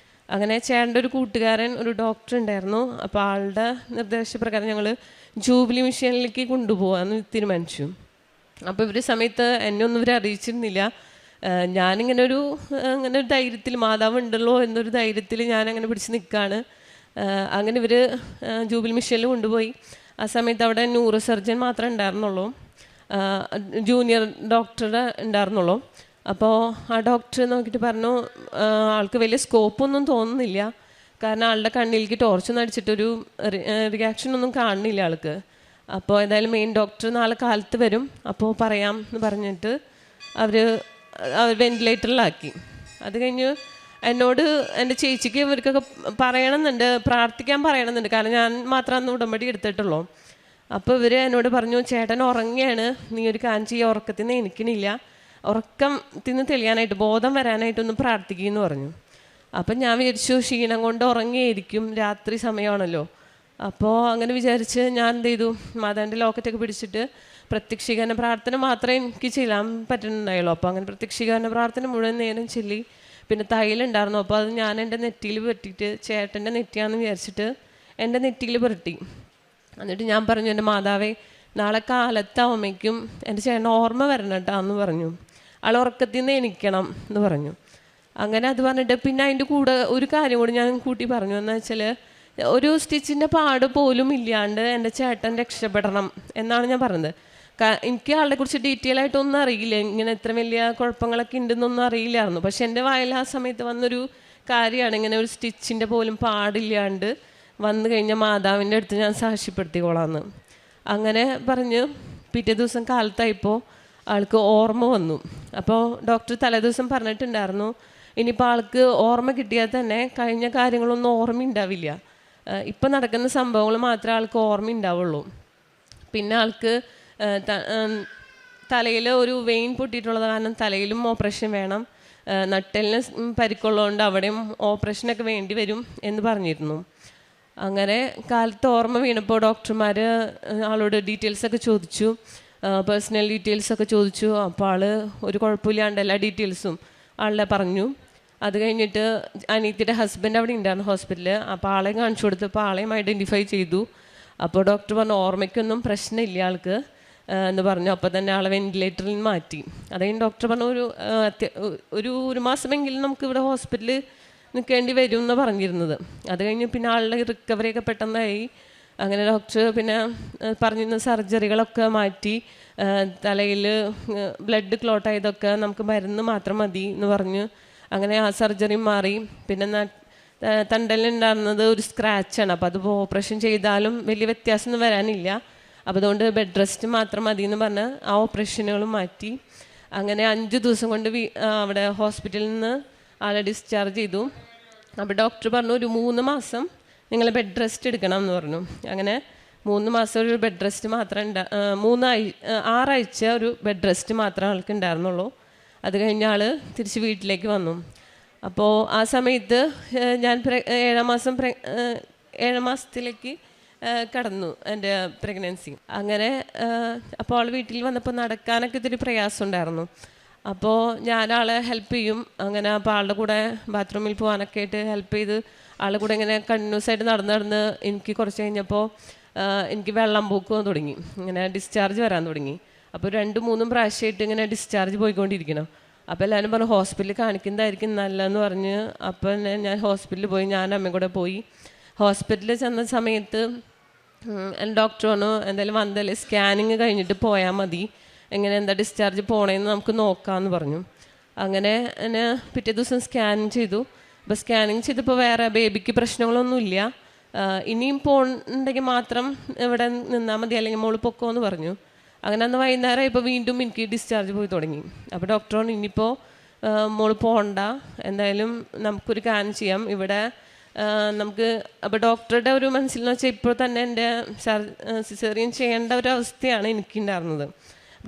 അങ്ങനെ ചേട്ടൻ്റെ ഒരു കൂട്ടുകാരൻ ഒരു ഡോക്ടർ ഉണ്ടായിരുന്നു. അപ്പോൾ ആളുടെ നിർദ്ദേശപ്രകാരം ഞങ്ങൾ ജൂബിലി മിഷനിലേക്ക് കൊണ്ടുപോകാമെന്ന് തീരുമാനിച്ചു. അപ്പോൾ ഇവർ സമയത്ത് എന്നെ ഒന്നും ഇവർ അറിയിച്ചിരുന്നില്ല. ഞാനിങ്ങനെ ഒരു ധൈര്യത്തിൽ മാതാവ് ഉണ്ടല്ലോ എന്നൊരു ധൈര്യത്തിൽ ഞാനങ്ങനെ പിടിച്ച് നിൽക്കുകയാണ്. അങ്ങനെ ഇവർ ജൂബിലി മിഷനിൽ കൊണ്ടുപോയി. ആ സമയത്ത് അവിടെ ന്യൂറോ സർജൻ മാത്രമേ ഉണ്ടായിരുന്നുള്ളൂ, ജൂനിയർ ഡോക്ടറുടെ ഉണ്ടായിരുന്നുള്ളൂ. അപ്പോൾ ആ ഡോക്ടർ നോക്കിയിട്ട് പറഞ്ഞു, ആൾക്ക് വലിയ സ്കോപ്പൊന്നും തോന്നുന്നില്ല, കാരണം ആളുടെ കണ്ണിലേക്ക് ടോർച്ചൊന്നും അടിച്ചിട്ടൊരു റിയാക്ഷനൊന്നും കാണുന്നില്ല ആൾക്ക്. അപ്പോൾ ഏതായാലും മെയിൻ ഡോക്ടർ നാളെ കാലത്ത് വരും, അപ്പോൾ പറയാം എന്ന് പറഞ്ഞിട്ട് അവർ വെന്റിലേറ്ററിലാക്കി. അത് കഴിഞ്ഞ് എന്നോട് എൻ്റെ ചേച്ചിക്ക് ഇവർക്കൊക്കെ പറയണമെന്നുണ്ട്, പ്രാർത്ഥിക്കാൻ പറയണമെന്നുണ്ട്, കാരണം ഞാൻ മാത്രം അന്ന് ഉടമ്പടി എടുത്തിട്ടുള്ളൂ. അപ്പോൾ ഇവർ എന്നോട് പറഞ്ഞു, ചേട്ടൻ ഉറങ്ങിയാണ്, നീ ഒരു കാര്യം ചെയ്യുക, ഉറക്കത്തിൽ നിന്ന് എണീക്കണില്ല, ഉറക്കത്തിന് തെളിയാനായിട്ട് ബോധം വരാനായിട്ടൊന്ന് പ്രാർത്ഥിക്കുമെന്ന് പറഞ്ഞു. അപ്പം ഞാൻ വിചാരിച്ചു ക്ഷീണം കൊണ്ട് ഉറങ്ങിയായിരിക്കും, രാത്രി സമയമാണല്ലോ. അപ്പോൾ അങ്ങനെ വിചാരിച്ച് ഞാൻ എന്ത് ചെയ്തു, മാതാവിൻ്റെ ലോക്കറ്റൊക്കെ പിടിച്ചിട്ട് പ്രത്യക്ഷീകരണ പ്രാർത്ഥന മാത്രമേ എനിക്ക് ചെയ്യാൻ പറ്റുന്നുണ്ടായുള്ളൂ. അപ്പോൾ അങ്ങനെ പ്രത്യക്ഷീകരണ പ്രാർത്ഥന മുഴുവൻ നേരം ചൊല്ലി. പിന്നെ തൈലുണ്ടായിരുന്നു, അപ്പോൾ അത് ഞാൻ എൻ്റെ നെറ്റിയിൽ പെരട്ടിയിട്ട്, ചേട്ടൻ്റെ നെറ്റിയാണെന്ന് വിചാരിച്ചിട്ട് എൻ്റെ നെറ്റിയിൽ പെരട്ടി. എന്നിട്ട് ഞാൻ പറഞ്ഞു, എൻ്റെ മാതാവേ, നാളെ കാലത്താവുമ്പോഴേക്കും എൻ്റെ ചേട്ടൻ ഓർമ്മ വരണം കേട്ടോ എന്ന് പറഞ്ഞു. ആൾ ഉറക്കത്തിൽ നിന്ന് എണീക്കണം എന്ന് പറഞ്ഞു. അങ്ങനെ അത് പറഞ്ഞിട്ട് പിന്നെ അതിൻ്റെ കൂടെ ഒരു കാര്യം കൂടി ഞാൻ കൂട്ടി പറഞ്ഞു. എന്ന് വെച്ചാൽ ഒരു സ്റ്റിച്ചിൻ്റെ പാട് പോലും ഇല്ലാണ്ട് എൻ്റെ ചേട്ടൻ രക്ഷപ്പെടണം എന്നാണ് ഞാൻ പറഞ്ഞത്. എനിക്ക് ആളെ കുറിച്ച് ഡീറ്റെയിൽ ആയിട്ടൊന്നും അറിയില്ല, ഇങ്ങനെ എത്ര വലിയ കുഴപ്പങ്ങളൊക്കെ ഉണ്ടെന്നൊന്നും അറിയില്ലായിരുന്നു. പക്ഷെ എൻ്റെ വായിൽ ആ സമയത്ത് വന്നൊരു കാര്യമാണ്, ഇങ്ങനെ ഒരു സ്റ്റിച്ചിൻ്റെ പോലും പാടില്ലാണ്ട് വന്നു കഴിഞ്ഞാൽ മാതാവിൻ്റെ അടുത്ത് ഞാൻ സാക്ഷ്യപ്പെടുത്തിക്കോളാമെന്ന്. അങ്ങനെ പറഞ്ഞ് പിറ്റേ ദിവസം കാലത്തായപ്പോൾ ആൾക്ക് ഓർമ്മ വന്നു. അപ്പോൾ ഡോക്ടർ തലേദിവസം പറഞ്ഞിട്ടുണ്ടായിരുന്നു, ഇനിയിപ്പോൾ ആൾക്ക് ഓർമ്മ കിട്ടിയാൽ തന്നെ കഴിഞ്ഞ കാര്യങ്ങളൊന്നും ഓർമ്മയുണ്ടാവില്ല, ഇപ്പം നടക്കുന്ന സംഭവങ്ങൾ മാത്രമേ ആൾക്ക് ഓർമ്മയുണ്ടാവുള്ളൂ. പിന്നെ ആൾക്ക് തലയിൽ ഒരു വെയിൻ പൊട്ടിയിട്ടുള്ളത് കാരണം തലയിലും ഓപ്പറേഷൻ വേണം, നട്ടെല്ലിന് പരിക്കുള്ളതുകൊണ്ട് അവിടെയും ഓപ്പറേഷനൊക്കെ വേണ്ടി വരും എന്ന് പറഞ്ഞിരുന്നു. അങ്ങനെ കാലത്ത് ഓർമ്മ വീണപ്പോൾ ഡോക്ടർമാർ ആളോട് ഡീറ്റെയിൽസൊക്കെ ചോദിച്ചു, പേഴ്സണൽ ഡീറ്റെയിൽസൊക്കെ ചോദിച്ചു. അപ്പോൾ ആൾ ഒരു കുഴപ്പമില്ലാണ്ട് എല്ലാ ഡീറ്റെയിൽസും ആളുടെ പറഞ്ഞു. അത് കഴിഞ്ഞിട്ട് അനീത്തിയുടെ ഹസ്ബൻഡ് അവിടെ ഉണ്ടായിരുന്നു ഹോസ്പിറ്റലിൽ. അപ്പോൾ ആളെ കാണിച്ചു കൊടുത്തപ്പോൾ ആളെയും ഐഡൻറ്റിഫൈ ചെയ്തു. അപ്പോൾ ഡോക്ടർ പറഞ്ഞു, ഓർമ്മയ്ക്കൊന്നും പ്രശ്നമില്ല ആൾക്ക് എന്ന് പറഞ്ഞു. അപ്പോൾ തന്നെ ആളെ വെന്റിലേറ്ററിൽ മാറ്റി. അതായത് ഡോക്ടർ പറഞ്ഞു, ഒരു മാസമെങ്കിലും നമുക്ക് ഇവിടെ ഹോസ്പിറ്റലിൽ നിൽക്കേണ്ടി വരും എന്ന് പറഞ്ഞിരുന്നത്. അത് കഴിഞ്ഞ് പിന്നെ ആളുടെ റിക്കവറിയൊക്കെ പെട്ടെന്നായി. അങ്ങനെ ഡോക്ടർ പിന്നെ പറഞ്ഞിരുന്ന സർജറികളൊക്കെ മാറ്റി, തലയിൽ ബ്ലഡ് ക്ലോട്ടായതൊക്കെ നമുക്ക് മരുന്ന് മാത്രം മതി എന്ന് പറഞ്ഞു. അങ്ങനെ ആ സർജറി മാറി. പിന്നെ തണ്ടലുണ്ടായിരുന്നത് ഒരു സ്ക്രാച്ചാണ്, അപ്പോൾ അത് ഓപ്പറേഷൻ ചെയ്താലും വലിയ വ്യത്യാസമൊന്നും വരാനില്ല, അപ്പോൾ അതുകൊണ്ട് ബെഡ് റെസ്റ്റ് മാത്രം മതി എന്ന് പറഞ്ഞ് ആ ഓപ്പറേഷനുകളും മാറ്റി. അങ്ങനെ 5 ദിവസം കൊണ്ട് അവിടെ ഹോസ്പിറ്റലിൽ നിന്ന് ആളെ ഡിസ്ചാർജ് ചെയ്തു. അപ്പോൾ ഡോക്ടർ പറഞ്ഞു, ഒരു 3 മാസം നിങ്ങൾ ബെഡ് റെസ്റ്റ് എടുക്കണം എന്ന് പറഞ്ഞു. അങ്ങനെ 3 മാസം ഒരു ബെഡ് റെസ്റ്റ് മാത്രം 6 ആഴ്ച ഒരു ബെഡ് റെസ്റ്റ് മാത്രമേ ആൾക്ക് ഉണ്ടായിരുന്നുള്ളൂ. അത് കഴിഞ്ഞ ആൾ തിരിച്ച് വീട്ടിലേക്ക് വന്നു. അപ്പോൾ ആ സമയത്ത് ഞാൻ 7 മാസത്തിലേക്ക് കടന്നു എൻ്റെ പ്രഗ്നൻസി. അങ്ങനെ അപ്പോൾ ആൾ വീട്ടിൽ വന്നപ്പോൾ നടക്കാനൊക്കെ ഇത്തിരി പ്രയാസം ഉണ്ടായിരുന്നു. അപ്പോൾ ഞാൻ ആളെ ഹെൽപ്പ് ചെയ്യും. അങ്ങനെ അപ്പോൾ ആളുടെ കൂടെ ബാത്റൂമിൽ പോകാനൊക്കെ ആയിട്ട് ഹെൽപ്പ് ചെയ്ത് ആളുടെ കൂടെ ഇങ്ങനെ കണ്ടിന്യൂസ് ആയിട്ട് നടന്ന് എനിക്ക് കുറച്ച് കഴിഞ്ഞപ്പോൾ എനിക്ക് വെള്ളം പോക്ക് തുടങ്ങി, ഇങ്ങനെ ഡിസ്ചാർജ് വരാൻ തുടങ്ങി. അപ്പോൾ 2-3 പ്രാവശ്യമായിട്ട് ഇങ്ങനെ ഡിസ്ചാർജ് പോയിക്കൊണ്ടിരിക്കണം. അപ്പോൾ എല്ലാവരും പറഞ്ഞു ഹോസ്പിറ്റലിൽ കാണിക്കുന്നതായിരിക്കും നല്ലതെന്ന് പറഞ്ഞ് അപ്പോൾ ഞാൻ ഹോസ്പിറ്റലിൽ പോയി, ഞാൻ അമ്മയും കൂടെ പോയി. ഹോസ്പിറ്റലിൽ ചെന്ന സമയത്ത് ഡോക്ടർ പറഞ്ഞു, എന്തായാലും വന്നല്ലേ സ്കാനിങ് കഴിഞ്ഞിട്ട് പോയാൽ മതി, എങ്ങനെ എന്താ ഡിസ്ചാർജ് പോണേന്ന് നമുക്ക് നോക്കാമെന്ന് പറഞ്ഞു. അങ്ങനെ എന്നെ പിറ്റേ ദിവസം സ്കാൻ ചെയ്തു. അപ്പോൾ സ്കാനിങ് ചെയ്തപ്പോൾ വേറെ ബേബിക്ക് പ്രശ്നങ്ങളൊന്നുമില്ല, ഇനിയും പോകണമെങ്കിൽ മാത്രം ഇവിടെ നിന്നാൽ മതി, അല്ലെങ്കിൽ മോള് പൊക്കോ എന്ന് പറഞ്ഞു. അങ്ങനെ അന്ന് വൈകുന്നേരം ഇപ്പോൾ വീണ്ടും എനിക്ക് ഡിസ്ചാർജ് പോയി തുടങ്ങി. അപ്പോൾ ഡോക്ടറോട് ഇനിയിപ്പോൾ മോള് പോകണ്ട, എന്തായാലും നമുക്കൊരു കാര്യം ചെയ്യാം ഇവിടെ നമുക്ക്. അപ്പോൾ ഡോക്ടറുടെ ഒരു മനസ്സിലെന്ന് വെച്ചാൽ ഇപ്പോൾ തന്നെ എൻ്റെ സിസേറിയൻ ചെയ്യേണ്ട ഒരു അവസ്ഥയാണ് എനിക്കുണ്ടായിരുന്നത്.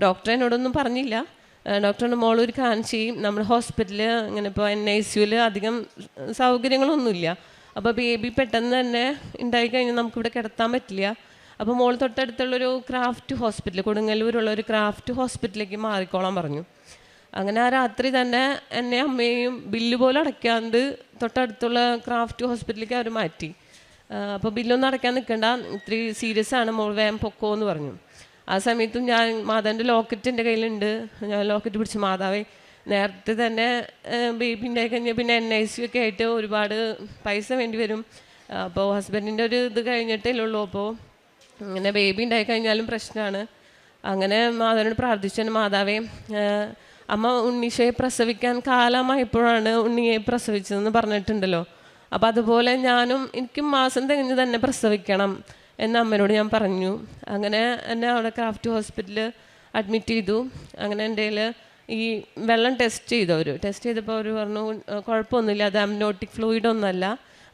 ഡോക്ടർ എന്നോടൊന്നും പറഞ്ഞില്ല. ഡോക്ടറിൻ്റെ മോളൊരു കാര്യം ചെയ്യും, നമ്മൾ ഹോസ്പിറ്റലിൽ ഇങ്ങനെ ഇപ്പോൾ NICUവിൽ അധികം സൗകര്യങ്ങളൊന്നുമില്ല. അപ്പോൾ ബേബി പെട്ടെന്ന് തന്നെ ഉണ്ടായിക്കഴിഞ്ഞാൽ നമുക്കിവിടെ കിടത്താൻ പറ്റില്ല. അപ്പോൾ മോൾ തൊട്ടടുത്തുള്ളൊരു ക്രാഫ്റ്റ് ഹോസ്പിറ്റൽ, കൊടുങ്ങല്ലൂരുള്ള ഒരു ക്രാഫ്റ്റ് ഹോസ്പിറ്റലിലേക്ക് മാറിക്കോളാൻ പറഞ്ഞു. അങ്ങനെ ആ രാത്രി തന്നെ എന്നെ അമ്മയും ബില്ല് പോലും അടയ്ക്കാണ്ട് തൊട്ടടുത്തുള്ള ക്രാഫ്റ്റ് ഹോസ്പിറ്റലിലേക്ക് അവർ മാറ്റി. അപ്പോൾ ബില്ലൊന്നും അടയ്ക്കാൻ നിൽക്കണ്ട, ഇത്തിരി സീരിയസ് ആണ്, മോൾ വേഗം പൊക്കോ എന്ന് പറഞ്ഞു. ആ സമയത്തും ഞാൻ മാതാവിൻ്റെ ലോക്കറ്റ് എൻ്റെ കയ്യിലുണ്ട്. ഞാൻ ലോക്കറ്റ് പിടിച്ച്, മാതാവേ നേരത്തെ തന്നെ ബേബി ഉണ്ടായി കഴിഞ്ഞാൽ പിന്നെ NICU ഒക്കെ ആയിട്ട് ഒരുപാട് പൈസ വേണ്ടി വരും. അപ്പോൾ ഹസ്ബൻഡിൻ്റെ ഒരു ഇത് കഴിഞ്ഞിട്ടേ ഉള്ളൂ. അപ്പോൾ അങ്ങനെ ബേബി ഉണ്ടായി കഴിഞ്ഞാലും പ്രശ്നമാണ്. അങ്ങനെ മാതാവിനോട് പ്രാർത്ഥിച്ചു, മാതാവേ അമ്മ ഉണ്ണീശയെ പ്രസവിക്കാൻ കാലമായപ്പോഴാണ് ഉണ്ണിയെ പ്രസവിച്ചതെന്ന് പറഞ്ഞിട്ടുണ്ടല്ലോ. അപ്പോൾ അതുപോലെ എനിക്കും മാസം തികഞ്ഞ് തന്നെ പ്രസവിക്കണം എന്ന് അമ്മയോട് ഞാൻ പറഞ്ഞു. അങ്ങനെ എന്നെ അവിടെ ക്രാഫ്റ്റ് ഹോസ്പിറ്റലിൽ അഡ്മിറ്റ് ചെയ്തു. അങ്ങനെ എൻ്റെ ഈ വെള്ളം ടെസ്റ്റ് ചെയ്തു. ടെസ്റ്റ് ചെയ്തപ്പോൾ അവർ പറഞ്ഞു കുഴപ്പമൊന്നുമില്ല, അത് അമ്നോട്ടിക് ഫ്ലൂയിഡൊന്നുമല്ല,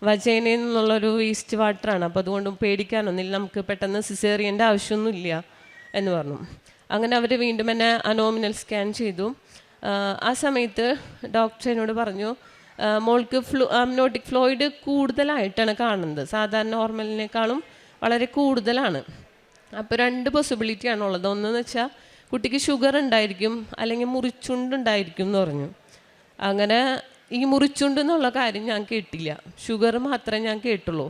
വജൈനയിൽ നിന്നുള്ളൊരു വേസ്റ്റ് വാട്ടറാണ്, അപ്പോൾ അതുകൊണ്ട് പേടിക്കാനൊന്നുമില്ല, നമുക്ക് പെട്ടെന്ന് സിസേറിയൻ്റെ ആവശ്യമൊന്നുമില്ല എന്ന് പറഞ്ഞു. അങ്ങനെ അവർ വീണ്ടും എന്നെ അനോമിനൽ സ്കാൻ ചെയ്തു. ആ സമയത്ത് ഡോക്ടർ എന്നോട് പറഞ്ഞു മോൾക്ക് അമ്നോട്ടിക് ഫ്ലൂയിഡ് കൂടുതലായിട്ടാണ് കാണുന്നത്, സാധാരണ നോർമലിനേക്കാളും വളരെ കൂടുതലാണ്. അപ്പോൾ 2 പോസിബിലിറ്റിയാണുള്ളത്. ഒന്നെന്ന് വെച്ചാൽ കുട്ടിക്ക് ഷുഗർ ഉണ്ടായിരിക്കും, അല്ലെങ്കിൽ മുറിച്ചുണ്ടുണ്ടായിരിക്കും എന്ന് പറഞ്ഞു. അങ്ങനെ ഈ മുറിച്ചുണ്ട് എന്നുള്ള കാര്യം ഞാൻ കേട്ടില്ല, ഷുഗർ മാത്രമേ ഞാൻ കേട്ടുള്ളൂ.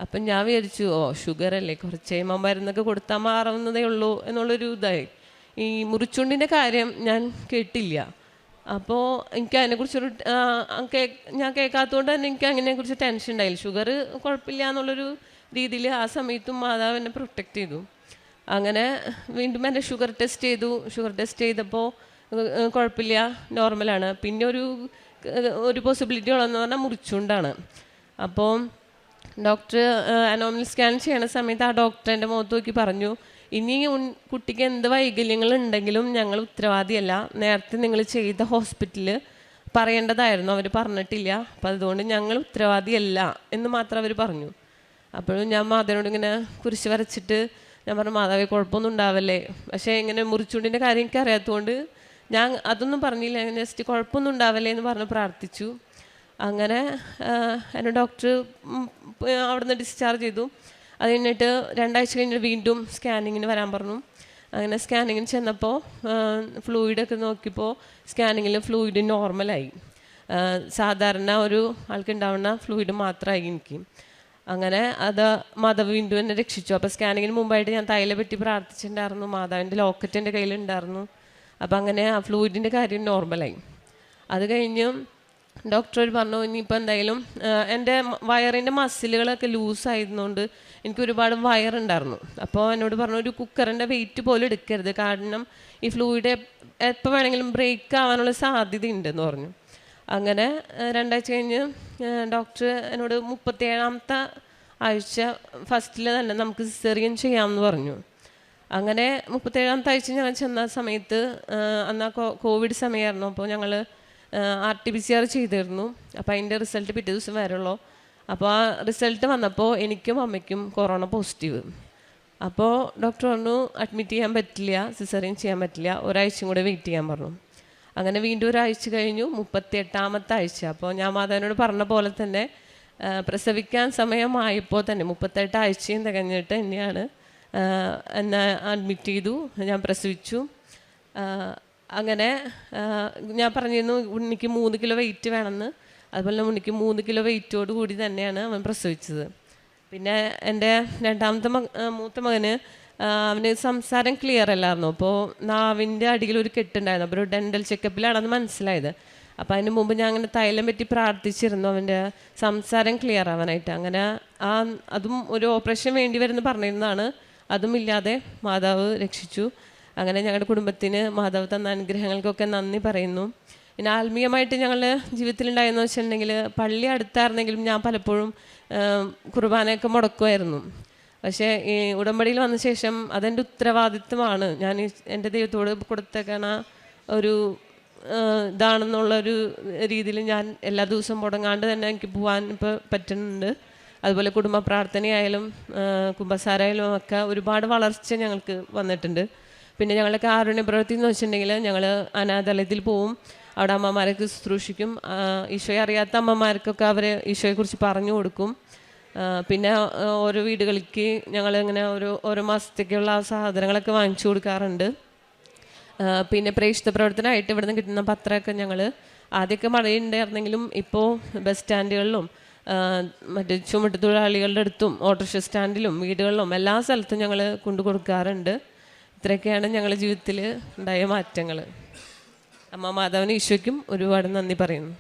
അപ്പം ഞാൻ വിചാരിച്ചു ഷുഗർ അല്ലേ, കുറച്ച് കഴിയുമ്പോൾ മരുന്നൊക്കെ കൊടുത്താൽ മാറുന്നതേ ഉള്ളൂ എന്നുള്ളൊരു ഇതായി. ഈ മുറിച്ചുണ്ടിൻ്റെ കാര്യം ഞാൻ കേട്ടില്ല. അപ്പോൾ എനിക്ക് അതിനെക്കുറിച്ചൊരു ഞാൻ കേൾക്കാത്തതുകൊണ്ട് തന്നെ എനിക്ക് അതിനെക്കുറിച്ച് ടെൻഷൻ ഉണ്ടായില്ല. ഷുഗർ കുഴപ്പമില്ല എന്നുള്ളൊരു രീതിയിൽ ആ സമയത്തും മാതാവ് എന്നെ പ്രൊട്ടക്റ്റ് ചെയ്തു. അങ്ങനെ വീണ്ടും എൻ്റെ ഷുഗർ ടെസ്റ്റ് ചെയ്തു. ഷുഗർ ടെസ്റ്റ് ചെയ്തപ്പോൾ കുഴപ്പമില്ല, നോർമലാണ്. പിന്നെ ഒരു പോസിബിലിറ്റി ഉള്ളതെന്ന് പറഞ്ഞാൽ മുറിച്ചുകൊണ്ടാണ്. അപ്പോൾ ഡോക്ടർ അനോമൽ സ്കാൻ ചെയ്യണ സമയത്ത് ആ ഡോക്ടർ എൻ്റെ മുഖത്ത് നോക്കി പറഞ്ഞു, ഇനി കുട്ടിക്ക് എന്ത് വൈകല്യങ്ങളുണ്ടെങ്കിലും ഞങ്ങൾ ഉത്തരവാദിയല്ല, നേരത്തെ നിങ്ങൾ ചെയ്ത ഹോസ്പിറ്റലിൽ പറയേണ്ടതായിരുന്നു, അവർ പറഞ്ഞിട്ടില്ല, അപ്പം അതുകൊണ്ട് ഞങ്ങൾ ഉത്തരവാദിയല്ല എന്ന് മാത്രം അവർ പറഞ്ഞു. അപ്പോഴും ഞാൻ മാതാവിനോട് ഇങ്ങനെ കുരിശ് വരച്ചിട്ട് ഞാൻ പറഞ്ഞു, മാതാവേ കുഴപ്പമൊന്നും ഉണ്ടാവല്ലേ. പക്ഷേ ഇങ്ങനെ മുറിച്ചുകൊണ്ടിൻ്റെ കാര്യം എനിക്ക് അറിയാത്തതുകൊണ്ട് ഞാൻ അതൊന്നും പറഞ്ഞില്ല, ജസ്റ്റ് കുഴപ്പമൊന്നും ഉണ്ടാവല്ലേ എന്ന് പറഞ്ഞ് പ്രാർത്ഥിച്ചു. അങ്ങനെ എന്നെ ഡോക്ടർ അവിടെ നിന്ന് ഡിസ്ചാർജ് ചെയ്തു. അത് കഴിഞ്ഞിട്ട് 2 ആഴ്ച കഴിഞ്ഞിട്ട് വീണ്ടും സ്കാനിങ്ങിന് വരാൻ പറഞ്ഞു. അങ്ങനെ സ്കാനിങ്ങിന് ചെന്നപ്പോൾ ഫ്ലൂയിഡൊക്കെ നോക്കിയപ്പോൾ സ്കാനിങ്ങിൽ ഫ്ലൂയിഡ് നോർമലായി, സാധാരണ ഒരു ആൾക്കുണ്ടാവുന്ന ഫ്ലൂയിഡ് മാത്രമായി എനിക്ക്. അങ്ങനെ അത് മാതാവ് വീണ്ടും എന്നെ രക്ഷിച്ചു. അപ്പോൾ സ്കാനിങ്ങിന് മുമ്പായിട്ട് ഞാൻ തൈല പറ്റി പ്രാർത്ഥിച്ചിട്ടുണ്ടായിരുന്നു, മാതാവിൻ്റെ ലോക്കറ്റ് എൻ്റെ കയ്യിലുണ്ടായിരുന്നു. അപ്പം അങ്ങനെ ആ ഫ്ലൂയിഡിൻ്റെ കാര്യം നോർമലായി. അത് കഴിഞ്ഞ് ഡോക്ടർ പറഞ്ഞു ഇനിയിപ്പോൾ എന്തായാലും എൻ്റെ വയറിൻ്റെ മസിലുകളൊക്കെ ലൂസായിരുന്നുകൊണ്ട് എനിക്ക് ഒരുപാട് വയറുണ്ടായിരുന്നു. അപ്പോൾ എന്നോട് പറഞ്ഞു ഒരു കുക്കറിൻ്റെ വെയിറ്റ് പോലും എടുക്കരുത്, കാരണം ഈ ഫ്ലൂയിഡ് എപ്പോൾ വേണമെങ്കിലും ബ്രേക്ക് ആവാനുള്ള സാധ്യതയുണ്ടെന്ന് പറഞ്ഞു. അങ്ങനെ 2 ആഴ്ച കഴിഞ്ഞ് ഡോക്ടർ എന്നോട് 37ാമത്തെ ആഴ്ച ഫസ്റ്റിൽ തന്നെ നമുക്ക് സിസേറിയൻ ചെയ്യാമെന്ന് പറഞ്ഞു. അങ്ങനെ 37ാമത്തെ ആഴ്ച ഞങ്ങൾ ചെന്ന സമയത്ത് അന്ന് കോവിഡ് സമയമായിരുന്നു. അപ്പോൾ ഞങ്ങൾ RT-PCR ചെയ്തിരുന്നു. അപ്പോൾ അതിൻ്റെ റിസൾട്ട് പിറ്റേ ദിവസം വരുള്ളൂ. അപ്പോൾ ആ റിസൾട്ട് വന്നപ്പോൾ എനിക്കും അമ്മയ്ക്കും കൊറോണ പോസിറ്റീവ്. അപ്പോൾ ഡോക്ടർ പറഞ്ഞു അഡ്മിറ്റ് ചെയ്യാൻ പറ്റില്ല, സിസേറിയൻ ചെയ്യാൻ പറ്റില്ല, ഒരാഴ്ചയും കൂടെ വെയിറ്റ് ചെയ്യാൻ പറഞ്ഞു. അങ്ങനെ വീണ്ടും ഒരാഴ്ച കഴിഞ്ഞു, 38ാമത്തെ ആഴ്ച. അപ്പോൾ ഞാൻ മാതാവിനോട് പറഞ്ഞ പോലെ തന്നെ പ്രസവിക്കാൻ സമയമായപ്പോൾ തന്നെ 38 ആഴ്ചയും തികഞ്ഞിട്ട് തന്നെയാണ് എന്നെ അഡ്മിറ്റ് ചെയ്തു. ഞാൻ പ്രസവിച്ചു. അങ്ങനെ ഞാൻ പറഞ്ഞിരുന്നു ഉണ്ണിക്ക് 3 കിലോ വെയിറ്റ് വേണമെന്ന്. അതുപോലെ ഉണ്ണിക്ക് 3 കിലോ വെയിറ്റോട് കൂടി തന്നെയാണ് അവൻ പ്രസവിച്ചത്. പിന്നെ എൻ്റെ മൂത്ത മകന് അവന് സംസാരം ക്ലിയർ അല്ലായിരുന്നു. അപ്പോൾ നാവിൻ്റെ അടിയിൽ ഒരു കെട്ടുണ്ടായിരുന്നു. അപ്പോൾ ഒരു ഡെൻ്റൽ ചെക്കപ്പിലാണെന്ന് മനസ്സിലായത്. അപ്പോൾ അതിന് മുമ്പ് ഞാൻ അങ്ങനെ തൈലം പറ്റി പ്രാർത്ഥിച്ചിരുന്നു അവൻ്റെ സംസാരം ക്ലിയർ ആവാനായിട്ട്. അങ്ങനെ അതും ഒരു ഓപ്പറേഷൻ വേണ്ടി വരുമെന്ന് പറഞ്ഞിരുന്നതാണ്. അതും ഇല്ലാതെ മാതാവ് രക്ഷിച്ചു. അങ്ങനെ ഞങ്ങളുടെ കുടുംബത്തിന് മാതാവ് തന്ന അനുഗ്രഹങ്ങൾക്കൊക്കെ നന്ദി പറയുന്നു. പിന്നെ ആത്മീയമായിട്ട് ഞങ്ങളുടെ ജീവിതത്തിലുണ്ടായെന്ന് വെച്ചിട്ടുണ്ടെങ്കിൽ പള്ളി അടുത്തായിരുന്നെങ്കിലും ഞാൻ പലപ്പോഴും കുർബാനയൊക്കെ മുടക്കുമായിരുന്നു. പക്ഷേ ഈ ഉടമ്പടിയിൽ വന്ന ശേഷം അതെൻ്റെ ഉത്തരവാദിത്വമാണ്. ഞാൻ എൻ്റെ ദൈവത്തോട് കൊടുത്തേക്കണ ഒരു ഇതാണെന്നുള്ളൊരു രീതിയിൽ ഞാൻ എല്ലാ ദിവസവും മുടങ്ങാണ്ട് തന്നെ എനിക്ക് പോകാൻ ഇപ്പോൾ പറ്റുന്നുണ്ട്. അതുപോലെ കുടുംബ പ്രാർത്ഥനയായാലും കുമ്പസാരായാലും ഒക്കെ ഒരുപാട് വളർച്ച ഞങ്ങൾക്ക് വന്നിട്ടുണ്ട്. പിന്നെ ഞങ്ങളുടെ കാരുണ്യ പ്രവൃത്തി എന്ന് വെച്ചിട്ടുണ്ടെങ്കിൽ ഞങ്ങൾ അനാഥാലയത്തിൽ പോവും, അവിടെ അമ്മമാരൊക്കെ ശുശ്രൂഷിക്കും. ഈശോയെ അറിയാത്ത അമ്മമാർക്കൊക്കെ അവരെ ഈശോയെക്കുറിച്ച് പറഞ്ഞു കൊടുക്കും. പിന്നെ ഓരോ വീടുകളിലേക്ക് ഞങ്ങളിങ്ങനെ ഓരോ മാസത്തേക്കുള്ള സാധനങ്ങളൊക്കെ വാങ്ങിച്ചു കൊടുക്കാറുണ്ട്. പിന്നെ പ്രേക്ഷിത പ്രവർത്തനമായിട്ട് ഇവിടെ നിന്ന് കിട്ടുന്ന പത്രമൊക്കെ ഞങ്ങൾ ആദ്യമൊക്കെ മഴയുണ്ടായിരുന്നെങ്കിലും ഇപ്പോൾ ബസ് സ്റ്റാൻഡുകളിലും മറ്റേ ചുമട്ട് തൊഴിലാളികളുടെ അടുത്തും ഓട്ടോറിക്ഷ സ്റ്റാൻഡിലും വീടുകളിലും എല്ലാ സ്ഥലത്തും ഞങ്ങൾ കൊണ്ടു കൊടുക്കാറുണ്ട്. ഇത്രയൊക്കെയാണ് ഞങ്ങളുടെ ജീവിതത്തിൽ ഉണ്ടായ മാറ്റങ്ങൾ. അമ്മ മാതാവിന് ഈശോയ്ക്കും ഒരുപാട് നന്ദി പറയുന്നു.